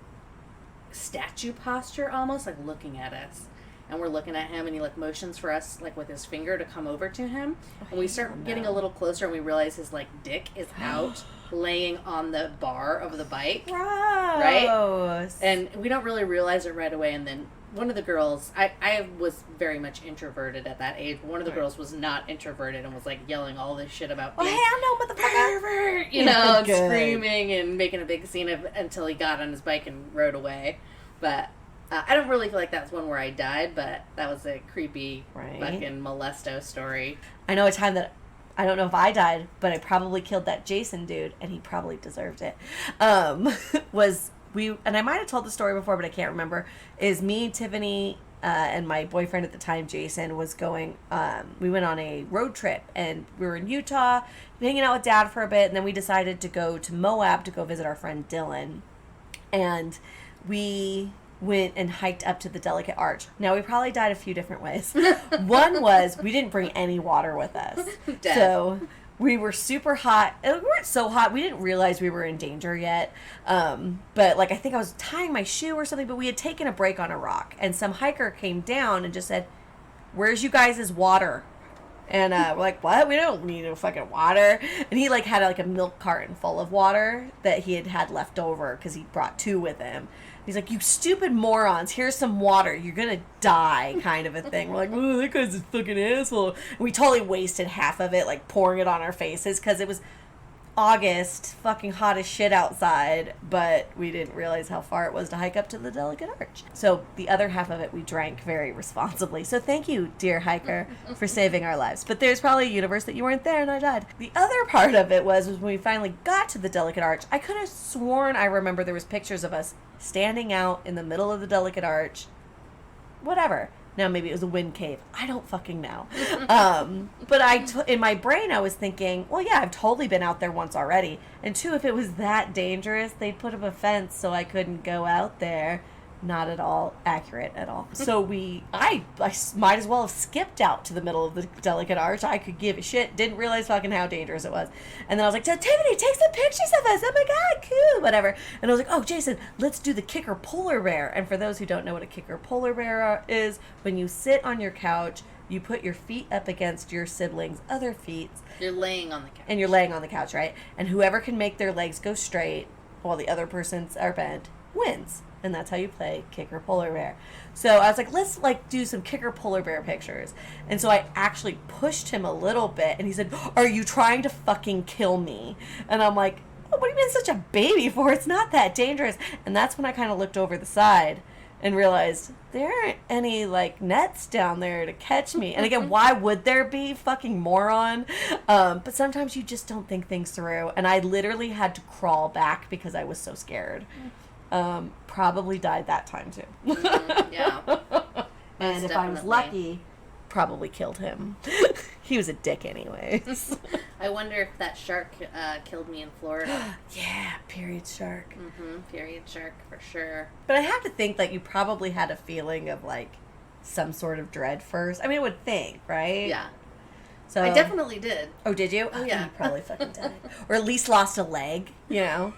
statue posture almost, like looking at us. And we're looking at him, and he like motions for us like with his finger to come over to him. And we start getting a little closer, and we realize his like dick is out laying on the bar of the bike. Gross. Right? And we don't really realize it right away. And then one of the girls, I was very much introverted at that age. One of the girls was not introverted and was like yelling all this shit about being hell no, motherfucker! You know, and screaming and making a big scene until he got on his bike and rode away. But I don't really feel like that's one where I died, but that was a creepy fucking molesto story. I know a time that, I don't know if I died, but I probably killed that Jason dude, and he probably deserved it. And I might have told the story before, but I can't remember, is me, Tiffany, and my boyfriend at the time, Jason, was going, we went on a road trip, and we were in Utah, hanging out with Dad for a bit, and then we decided to go to Moab to go visit our friend Dylan. And we went and hiked up to the Delicate Arch. Now, we probably died a few different ways. One was we didn't bring any water with us. Dead. So we were super hot. We weren't so hot. We didn't realize we were in danger yet. But like I think I was tying my shoe or something, but we had taken a break on a rock. And some hiker came down and just said, where's you guys' water? And we're like, what? We don't need no fucking water. And he like had like a milk carton full of water that he had left over because he brought 2 with him. He's like, you stupid morons, here's some water. You're going to die, kind of a thing. We're like, oh, that guy's a fucking asshole. And we totally wasted half of it, like, pouring it on our faces because it was August, fucking hot as shit outside, but we didn't realize how far it was to hike up to the Delicate Arch. So the other half of it we drank very responsibly. So thank you, dear hiker, for saving our lives. But there's probably a universe that you weren't there and I died. The other part of it was when we finally got to the Delicate Arch, I could have sworn I remember there was pictures of us standing out in the middle of the Delicate Arch. Whatever. Now, maybe it was a wind cave. I don't fucking know. But in my brain, I was thinking, well, yeah, I've totally been out there once already. And 2, if it was that dangerous, they'd put up a fence so I couldn't go out there. Not at all accurate at all. So I might as well have skipped out to the middle of the Delicate Arch. I could give a shit. Didn't realize fucking how dangerous it was. And then I was like, Tiffany, take some pictures of us. Oh my God, cool, whatever. And I was like, oh, Jason, let's do the kicker polar bear. And for those who don't know what a kicker polar bear is, when you sit on your couch, you put your feet up against your siblings' other feet. You're laying on the couch. And you're laying on the couch, right? And whoever can make their legs go straight while the other person's are bent wins. And that's how you play kicker polar bear. So I was like, let's like do some kicker polar bear pictures. And so I actually pushed him a little bit and he said, are you trying to fucking kill me? And I'm like, oh, what are you being such a baby for? It's not that dangerous. And that's when I kind of looked over the side and realized there aren't any like nets down there to catch me. And again, why would there be? Fucking moron. But sometimes you just don't think things through. And I literally had to crawl back because I was so scared. Probably died that time too. Yeah. And if I was lucky, probably killed him. He was a dick anyways. I wonder if that shark killed me in Florida. Yeah, period shark. Period shark for sure. But I have to think that you probably had a feeling of like some sort of dread first. I mean, I would think, right? Yeah. So I definitely did. Oh, did you? Oh, yeah. You probably fucking died. Or at least lost a leg, you know?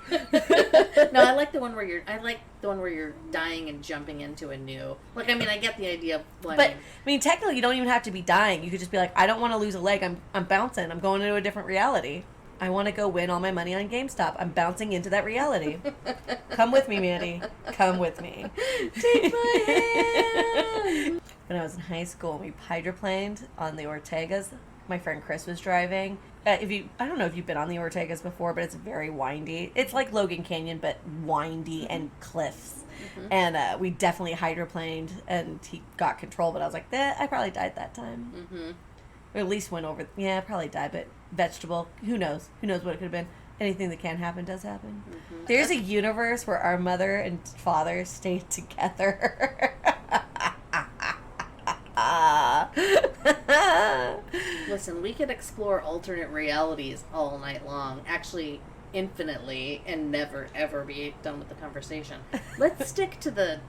No, I like the one where you're dying and jumping into a new. Like, I mean, I get the idea of what But, I mean, technically, you don't even have to be dying. You could just be like, I don't want to lose a leg. I'm bouncing. I'm going into a different reality. I want to go win all my money on GameStop. I'm bouncing into that reality. Come with me, Mandy. Come with me. Take my hand. When I was in high school, we hydroplaned on the Ortegas. My friend Chris was driving. I don't know if you've been on the Ortegas before, but it's very windy. It's like Logan Canyon, but windy and cliffs. And we definitely hydroplaned, and he got control. But I was like, I probably died that time. Or at least went over. Yeah, I probably died, but vegetable. Who knows? Who knows what it could have been? Anything that can happen does happen. There's a universe where our mother and father stayed together. Listen, we could explore alternate realities all night long, actually infinitely, and never ever be done with the conversation. Let's stick to the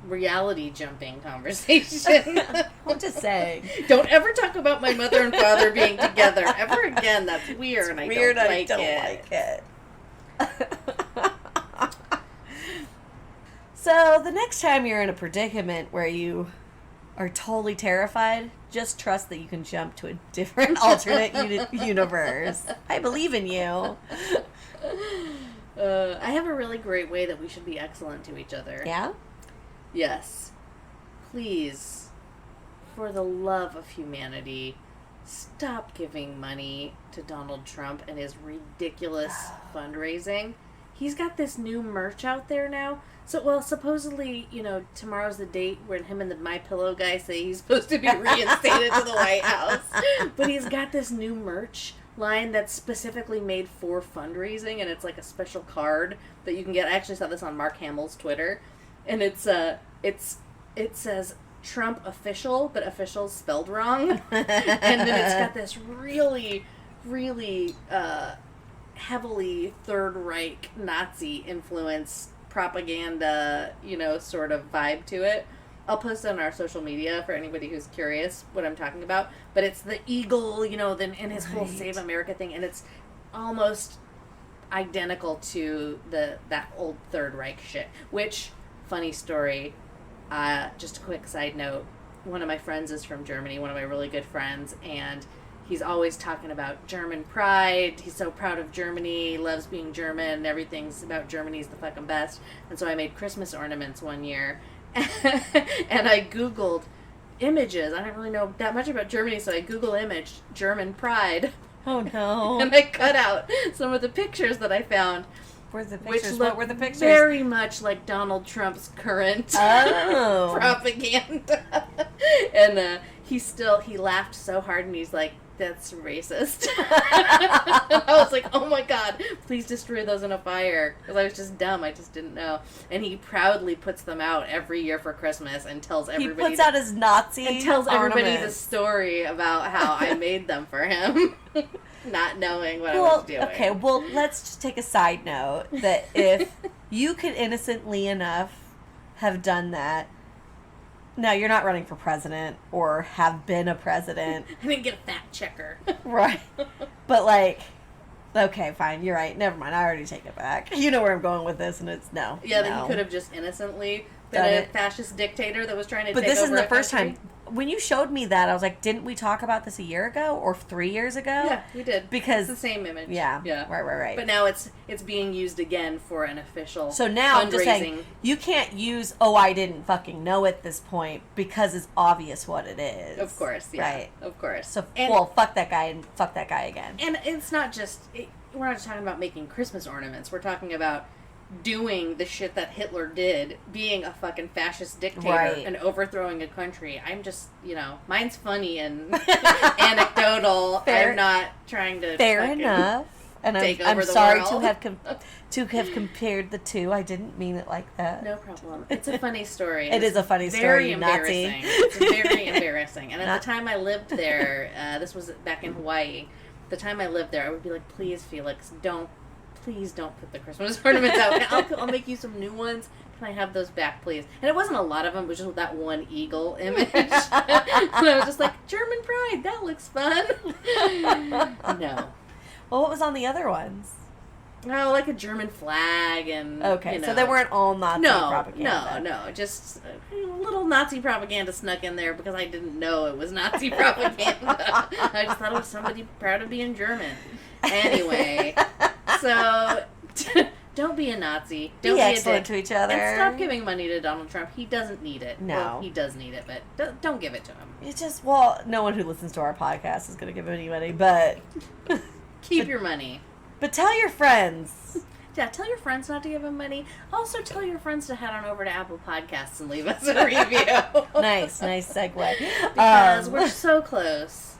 reality jumping conversation. I'm just saying. Don't ever talk about my mother and father being together ever again. That's weird. It's and weird. I don't like it. So the next time you're in a predicament where you are totally terrified, just trust that you can jump to a different alternate universe. I believe in you. I have a really great way that we should be excellent to each other. Yeah? Yes. Please, for the love of humanity, stop giving money to Donald Trump and his ridiculous fundraising. He's got this new merch out there now. So, well, supposedly, tomorrow's the date when him and the MyPillow guy say he's supposed to be reinstated to the White House. But he's got this new merch line that's specifically made for fundraising, and it's like a special card that you can get. I actually saw this on Mark Hamill's Twitter, and it says Trump official, but official spelled wrong. And then it's got this really, really heavily Third Reich Nazi influence propaganda, sort of vibe to it. I'll post it on our social media for anybody who's curious what I'm talking about. But it's the eagle, then in his whole Save America thing, and it's almost identical to that old Third Reich shit. Which, funny story, just a quick side note, one of my friends is from Germany, one of my really good friends, and he's always talking about German pride. He's so proud of Germany, loves being German, everything's about Germany's the fucking best. And so I made Christmas ornaments one year, and I Googled images. I don't really know that much about Germany, so I Googled image German pride. Oh no. And I cut out some of the pictures that I found. Where's the pictures? What were the pictures? Very much like Donald Trump's current propaganda. And he laughed so hard, and he's like, "That's racist." I was like, "Oh my god, please destroy those in a fire." Because I was just dumb. I just didn't know. And he proudly puts them out every year for Christmas and tells everybody. He puts out his Nazi and tells everybody the ornaments. story about how I made them for him. Not knowing what I was doing. Okay, well, let's just take a side note that if you could innocently enough have done that, now you're not running for president or have been a president. I didn't get a fact checker. Right. But, like, okay, fine, you're right. Never mind, I already take it back. You know where I'm going with this, and it's no. Yeah, no. that he could have just innocently been a fascist dictator that was trying to take over But this isn't the a first country. time. When you showed me that, I was like, didn't we talk about this a year ago or 3 years ago? Yeah, we did. Because it's the same image. Yeah. Yeah. Right. But now it's being used again for an official So now I'm just saying, fundraising. you can't use, I didn't fucking know at this point, because it's obvious what it is. Of course, yeah. Right. Of course. So, fuck that guy and fuck that guy again. And it's not just, we're not just talking about making Christmas ornaments. We're talking about doing the shit that Hitler did, being a fucking fascist dictator Right. and overthrowing a country. I'm just, mine's funny and anecdotal. Fair. I'm not trying to Fair fucking enough. And take I'm over the sorry world. to have compared the two. I didn't mean it like that. No problem. It's a funny story. It is a funny very story, you embarrassing. Nazi. It's very embarrassing. And at the time I lived there, this was back in Hawaii. The time I lived there, I would be like, "Please, Felix, please don't put the Christmas ornaments out. I'll make you some new ones. Can I have those back, please?" And it wasn't a lot of them. It was just that one eagle image. And I was just like, German pride, that looks fun. No. Well, what was on the other ones? No, like a German flag and... Okay, so they weren't all Nazi propaganda. No. Just a little Nazi propaganda snuck in there because I didn't know it was Nazi propaganda. I just thought it was somebody proud of being German. Anyway, so don't be a Nazi. Don't be excellent a dick. to each other. And stop giving money to Donald Trump. He doesn't need it. No. Well, he does need it, but don't give it to him. It's just, no one who listens to our podcast is going to give any money, but... Keep your money. But tell your friends. Yeah, tell your friends not to give him money. Also, tell your friends to head on over to Apple Podcasts and leave us a review. Nice segue. Because we're so close.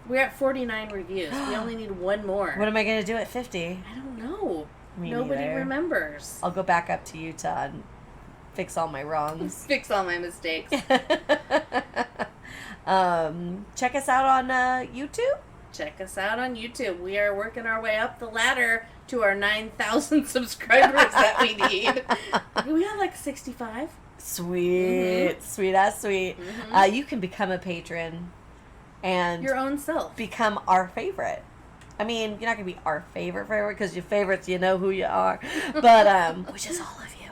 We're at 49 reviews. We only need one more. What am I going to do at 50? I don't know. Me Nobody neither. remembers. I'll go back up to Utah and fix all my wrongs. Fix all my mistakes. Check us out on YouTube. Check us out on YouTube. We are working our way up the ladder to our 9,000 subscribers that we need. We have like 65. Sweet. Sweet as sweet. Mm-hmm. You can become a patron and Your own self. become our favorite. I mean, you're not going to be our favorite because your favorites, you know who you are. But, which is all of you.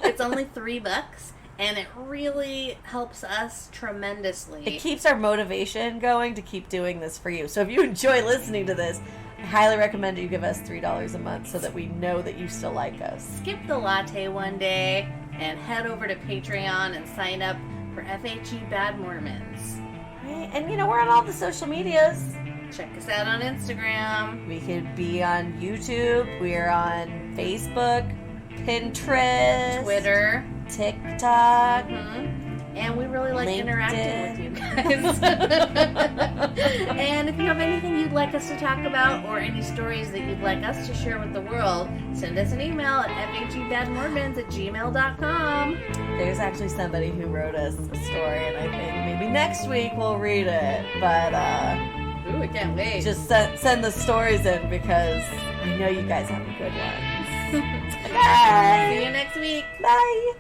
It's only $3. And it really helps us tremendously. It keeps our motivation going to keep doing this for you. So if you enjoy listening to this, I highly recommend you give us $3 a month so that we know that you still like us. Skip the latte one day and head over to Patreon and sign up for FHE Bad Mormons. Right? And we're on all the social medias. Check us out on Instagram. We could be on YouTube. We're on Facebook, Pinterest, Twitter. TikTok. Mm-hmm. And we really like LinkedIn. interacting with you guys. And if you have anything you'd like us to talk about or any stories that you'd like us to share with the world, send us an email at fhebadmormons@gmail.com. There's actually somebody who wrote us a story, and I think maybe next week we'll read it. But Ooh, I can't wait. just send the stories in because I know you guys have good ones. Bye. See you next week. Bye.